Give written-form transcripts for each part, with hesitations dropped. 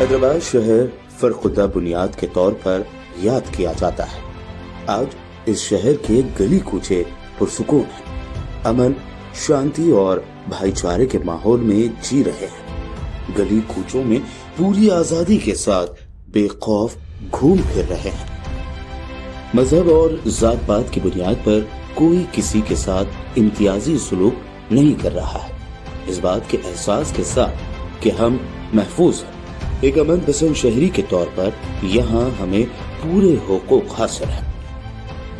हैदराबाद शहर फरखुदा बुनियाद के तौर पर याद किया जाता है। आज इस शहर के गली कूचे पुरसुकून हैं, अमन, शांति और भाईचारे के माहौल में जी रहे हैं। गली कूचों में पूरी आजादी के साथ बेखौफ घूम फिर रहे हैं। मजहब और जात पात की बुनियाद पर कोई किसी के साथ इम्तियाजी सुलूक नहीं कर रहा है। इस बात के एहसास के साथ कि हम महफूज हैं, एक अमन पसंद शहरी के तौर पर यहाँ हमें पूरे हुकूक हासिल हैं।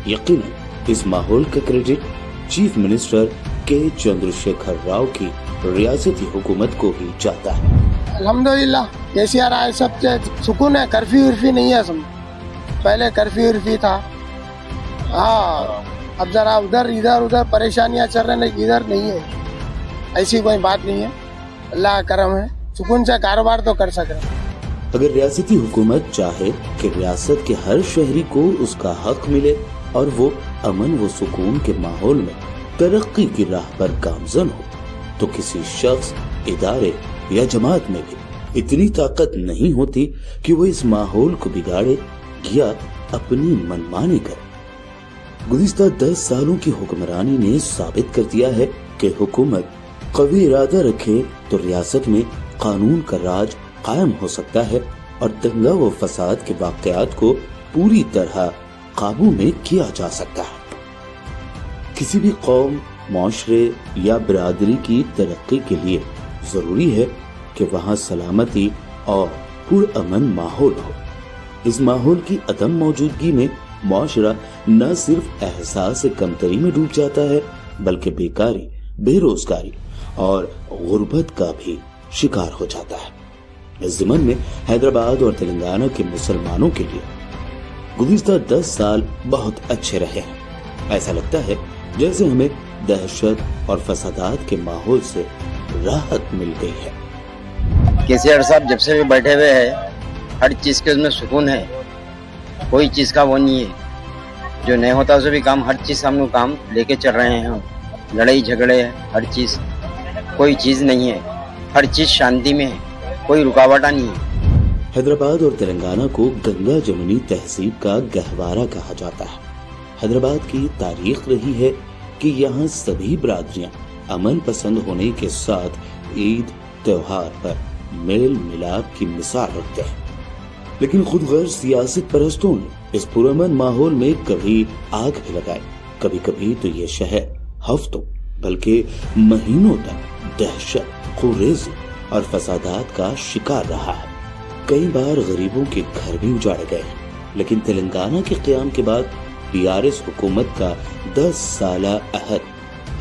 यकीनन इस माहौल का क्रेडिट चीफ मिनिस्टर के चंद्रशेखर राव की रियासती हुकूमत को ही जाता है। अल्हम्दुलिल्लाह केसीआर आए, सब सुकून है। कर्फ्यू वर्फ्यू नहीं है। सब पहले कर्फ्यू वर्फ्यू था। हाँ, अब जरा उधर इधर उधर परेशानियां चल रही हैं, इधर नहीं है। ऐसी कोई बात नहीं है, अल्लाह का करम है, सुकून से कारोबार तो कर सक रहे हैं। अगर रियासती हुकूमत चाहे कि रियासत के हर शहरी को उसका हक मिले और वो अमन व सुकून के माहौल में तरक्की की राह पर गामजन हो, तो किसी शख्स, इदारे या जमात में भी इतनी ताकत नहीं होती कि वो इस माहौल को बिगाड़े या अपनी मनमानी करे। गुज़िश्ता 10 सालों की हुक्मरानी ने साबित कर दिया है कि हुकूमत कवी इरादा रखे तो रियासत में कानून का राज कायम हो सकता है और दंगा व फसाद के वाक़यात को पूरी तरह काबू में किया जा सकता है। किसी भी कौम, माशरे या बिरादरी की तरक्की के लिए जरूरी है कि वहाँ सलामती और पुरअमन माहौल हो। इस माहौल की अदम मौजूदगी में माशरा न सिर्फ एहसास कमतरी में डूब जाता है, बल्कि बेकारी, बेरोजगारी और गुर्बत का भी शिकार हो जाता है। इस ज़िमन में हैदराबाद और तेलंगाना के मुसलमानों के लिए गुज़िश्ता 10 साल बहुत अच्छे रहे हैं। ऐसा लगता है जैसे हमें दहशत और फसादात के माहौल से राहत मिल गई है। केसीआर साहब जब से भी बैठे हुए हैं, हर चीज के उसमें सुकून है। कोई चीज का वो नहीं है जो नहीं होता, उसे भी काम, हर चीज हम लोग काम लेके चल रहे हैं। हम लड़ाई झगड़े, हर चीज, कोई चीज नहीं है, हर चीज शांति में है, कोई रुकावट नहीं है। हैदराबाद और तेलंगाना को गंगा जमुनी तहसीब का गहवारा कहा जाता है। हैदराबाद की तारीख रही है कि यहाँ सभी बिरादरियां अमन पसंद होने के साथ ईद त्योहार पर मेल मिलाप की मिसाल रखते हैं। लेकिन खुद गैर सियासत परस्तों ने इस पुरअमन माहौल में कभी आग भी लगाई, कभी कभी तो ये शहर हफ्तों बल्कि महीनों तक दहशत, खुरेजी और फसादात का शिकार रहा है। कई बार गरीबों के घर भी उजाड़े गए हैं। लेकिन तेलंगाना के क़याम के बाद टीआरएस हुकूमत का 10 साला अहद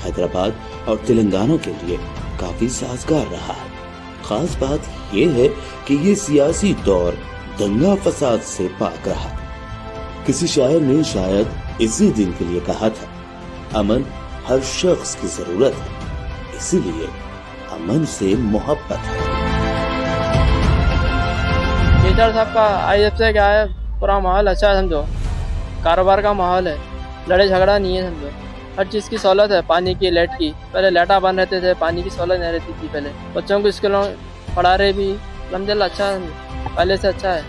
हैदराबाद और तेलंगाना के लिए काफी साजगार रहा है। खास बात ये है कि ये सियासी दौर दंगा फसाद से पाक रहा। किसी शायर ने शायद इसी दिन के लिए कहा था, अमन हर शख्स की जरूरत है, इसीलिए अमन से मोहब्बत है। केसीआर साहब का आई जब से क्या है, पूरा माहौल अच्छा है, समझो कारोबार का माहौल है, लड़ाई झगड़ा नहीं है, समझो हर चीज़ की सहूलत है। पानी की, लाइट की, पहले लाइटा बंद रहते थे, पानी की सहूलत नहीं रहती थी। पहले बच्चों को स्कूलों पढ़ा रहे भी, अल्हम्दुलिल्लाह अच्छा है, पहले से अच्छा है।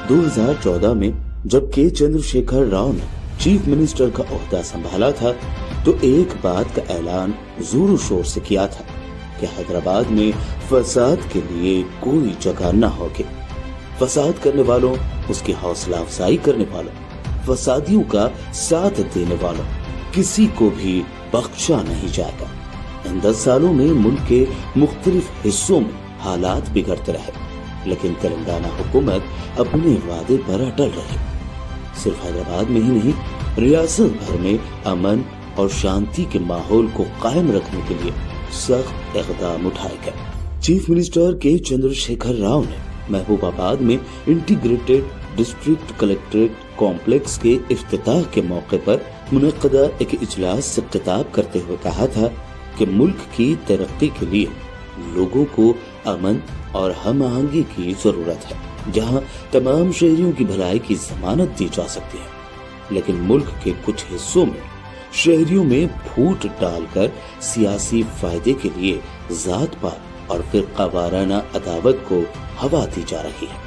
2014 में जब के चंद्रशेखर राव ने चीफ मिनिस्टर का ओहदा संभाला था, तो एक बात का ऐलान जोर शोर से किया था कि हैदराबाद में फसाद के लिए कोई जगह न होगी। फसाद करने वालों, उसकी हौसला अफजाई करने वालों, फसादियों का साथ देने वालों, किसी को भी बख्शा नहीं जाएगा। इन 10 सालों में मुल्क के मुख्तलिफ हिस्सों में हालात बिगड़ते रहे, लेकिन तेलंगाना हुकूमत अपने वादे पर अटल रही। सिर्फ हैदराबाद में ही नहीं, रियासत भर में अमन और शांति के माहौल को कायम रखने के लिए सख्त इक़दाम उठाए गए। चीफ मिनिस्टर के चंद्रशेखर राव ने महबूबाबाद में इंटीग्रेटेड डिस्ट्रिक्ट कलेक्ट्रेट कॉम्प्लेक्स के इफ्तिताह के मौके पर मुनक़दा एक इजलास से खिताब करते हुए कहा था कि मुल्क की तरक्की के लिए लोगों को अमन और हम आहंगी की जरूरत है, जहां तमाम शहरियों की भलाई की जमानत दी जा सकती है। लेकिन मुल्क के कुछ हिस्सों में शहरियों में फूट डालकर सियासी फायदे के लिए जात पात اور فرقہ وارانہ عداوت کو ہوا دی جا رہی ہے۔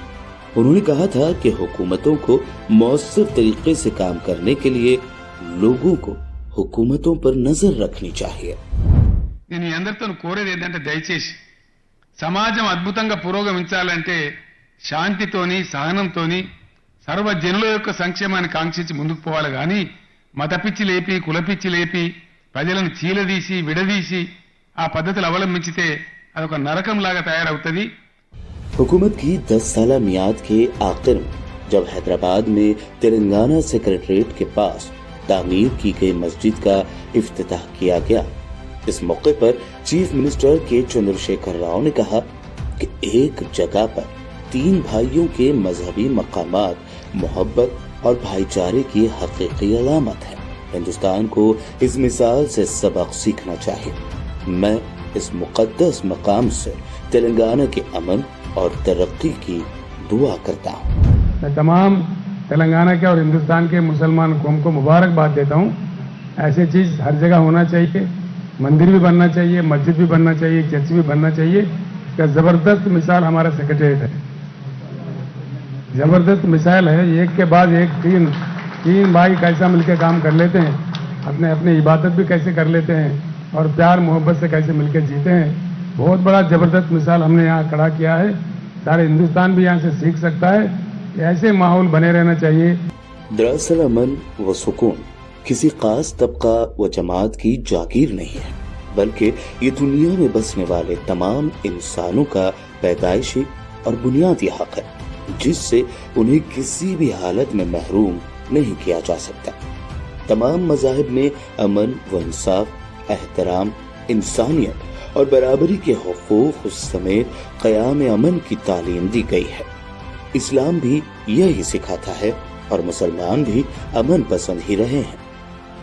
انہوں نے کہا تھا کہ حکومتوں کو مؤثر طریقے سے کام کرنے کے لیے لوگوں کو حکومتوں پر نظر رکھنی چاہیے۔ నేను అందరితో కోరేది ఏంటంటే దయచేసి సమాజం అద్భుతంగా పురోగమించాలంటే శాంతితోని సహనంతోని సర్వజనుల యొక్క సంక్షేమాన్ని కాంక్షించి ముందుకు పోవాలి కానీ మతపిచ్చి లేపి కులపిచ్చి లేపి ప్రజలను చీలదీసి విడదీసి ఆ పద్ధతులు అవలంబించితే అదొక నరకంలాగా తయారవుతుంది। हुकूमत की 10 साला मियाद के आखिर में जब हैदराबाद में तेलंगाना सेक्रेटरीट के पास तामीर की गई मस्जिद का इफ्तिताह किया गया, इस मौके पर चीफ मिनिस्टर के चंद्रशेखर राव ने कहा कि एक जगह पर 3 भाइयों के मजहबी मकामात मोहब्बत और भाईचारे की हकीकी अलामत है। हिंदुस्तान को इस मिसाल से सबक सीखना चाहिए। मैं इस मुकद्दस मकाम से तेलंगाना के अमन और तरक्की की दुआ करता हूँ। मैं तमाम तेलंगाना के और हिंदुस्तान के मुसलमान कौम को मुबारकबाद देता हूँ। ऐसी चीज़ हर जगह होना चाहिए, मंदिर भी बनना चाहिए, मस्जिद भी बनना चाहिए, चर्च भी बनना चाहिए। इसका ज़बरदस्त मिसाल हमारा सेक्रेटरीट है, ज़बरदस्त मिसाल है। एक के बाद एक तीन भाई कैसा मिलकर काम कर लेते हैं, अपने अपने इबादत भी कैसे कर लेते हैं और प्यार मोहब्बत से कैसे मिलकर जीते हैं। बहुत बड़ा ज़बरदस्त मिसाल हमने यहाँ खड़ा किया है। सारे हिंदुस्तान भी यहाँ से सीख सकता है। ऐसे माहौल बने रहना चाहिए। दरअसल अमन व सुकून किसी खास तबका व जमात की जागीर नहीं है, बल्कि ये दुनिया में बसने वाले तमाम इंसानों का पैदाइशी और बुनियादी हक है, जिससे उन्हें किसी भी हालत में महरूम नहीं किया जा सकता। तमाम मज़ाहिब में अमन व इंसाफ, एहतराम, इंसानियत और बराबरी के हुकूक समेत क़याम अमन की तालीम दी गई है। इस्लाम भी यही सिखाता है और मुसलमान भी अमन पसंद ही रहे हैं।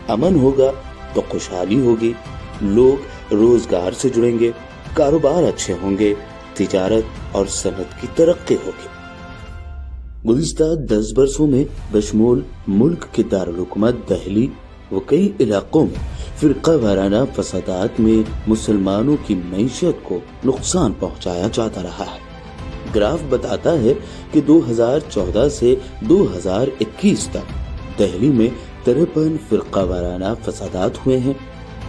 अमन होगा तो खुशहाली होगी, लोग रोजगार से जुड़ेंगे, कारोबार अच्छे होंगे, तिजारत और सनत की तरक्की होगी। गुज़िश्ता 10 बरसों में बशमूल मुल्क के दारुल हुकूमत दिल्ली व कई इलाकों में फिरका वाराना फसादात में मुसलमानों की मईशत को नुकसान पहुंचाया जाता रहा है। ग्राफ बताता है कि 2014 से 2021 तक दिल्ली में 53 फिरका वाराना फसादात हुए हैं।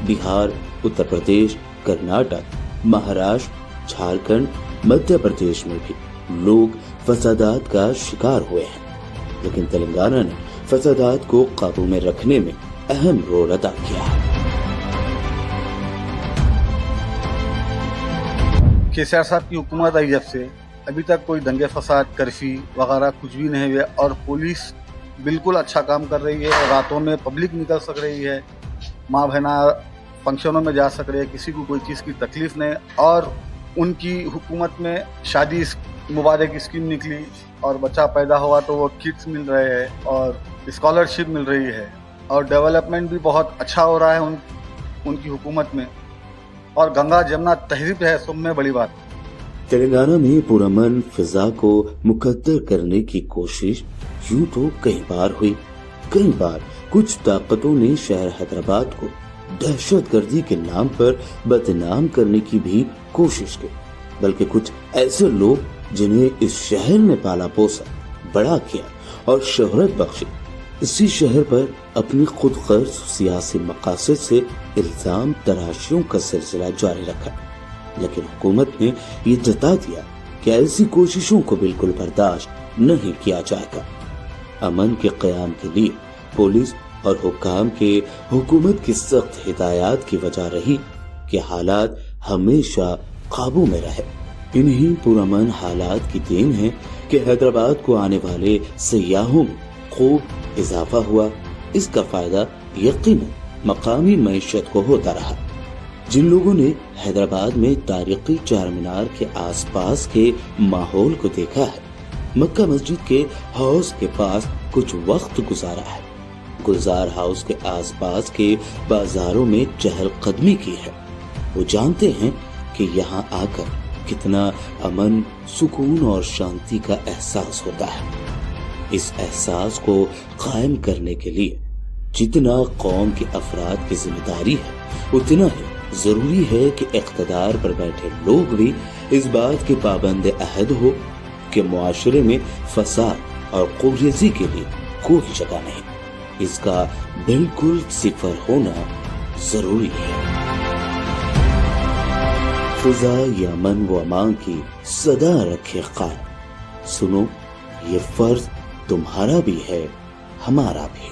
बिहार, उत्तर प्रदेश, कर्नाटक, महाराष्ट्र, झारखंड, मध्य प्रदेश में भी लोग फसादात का शिकार हुए हैं, लेकिन तेलंगाना ने फसादात को काबू में रखने में अहम रोल अदा किया है। केसीआर साहब की हुकूमत आई जब से अभी तक कोई दंगे फसाद, कर्फ्यू वगैरह कुछ भी नहीं हुए और पुलिस बिल्कुल अच्छा काम कर रही है। रातों में पब्लिक निकल सक रही है, माँ बहना फंक्शनों में जा सक रही है, किसी को कोई चीज़ की तकलीफ नहीं। और उनकी हुकूमत में शादी मुबारक स्कीम निकली और बच्चा पैदा हुआ तो वो किट्स मिल रहे हैं और स्कॉलरशिप मिल रही है और डेवलपमेंट भी बहुत अच्छा हो रहा है उनकी हुकूमत में। और गंगा जमुना तहजीब है, सब में बड़ी बात। तेलंगाना में पुरअमन फिजा को मुकद्दर करने की कोशिश यूं तो कई बार हुई। कई बार कुछ ताकतों ने शहर हैदराबाद को दहशतगर्दी के नाम पर बदनाम करने की भी कोशिश की, बल्कि कुछ ऐसे लोग जिन्हें इस शहर ने पाला पोसा, बड़ा किया और शोहरत बख्शी, इसी शहर पर अपनी खुद गर्ज सियासी मकासद से इल्जाम तराशियों का सिलसिला जारी रखा। लेकिन हुकूमत ने ये जता दिया कि ऐसी कोशिशों को बिल्कुल बर्दाश्त नहीं किया जाएगा। अमन के क़याम के लिए पुलिस और हुक्काम के हुकूमत की सख्त हिदायत की वजह रही कि हालात हमेशा काबू में रहे। इन्हीं पुरअमन हालात की देन है कि हैदराबाद को आने वाले सयाहों में खूब इजाफा हुआ। इसका फायदा यकीनन मकामी मईशत को होता रहा। जिन लोगों ने हैदराबाद में तारीखी चार मीनार के आसपास के माहौल को देखा है, मक्का मस्जिद के हाउस के पास कुछ वक्त गुजारा है, गुलजार हाउस के आसपास के बाजारों में चहलकदमी की है, वो जानते हैं कि यहाँ आकर कितना अमन, सुकून और शांति का एहसास होता है। इस एहसास को कायम करने के लिए जितना कौम के अफराद की जिम्मेदारी है, उतना ही ضروری ہے کہ اقتدار پر بیٹھے لوگ بھی اس بات کے پابند عہد ہو کہ معاشرے میں فساد اور قوریزی کے لیے کوئی جگہ نہیں، اس کا بالکل صفر ہونا ضروری ہے۔ فضا یا امن و امان کی صدا رکھے قائم، سنو یہ فرض تمہارا بھی ہے، ہمارا بھی۔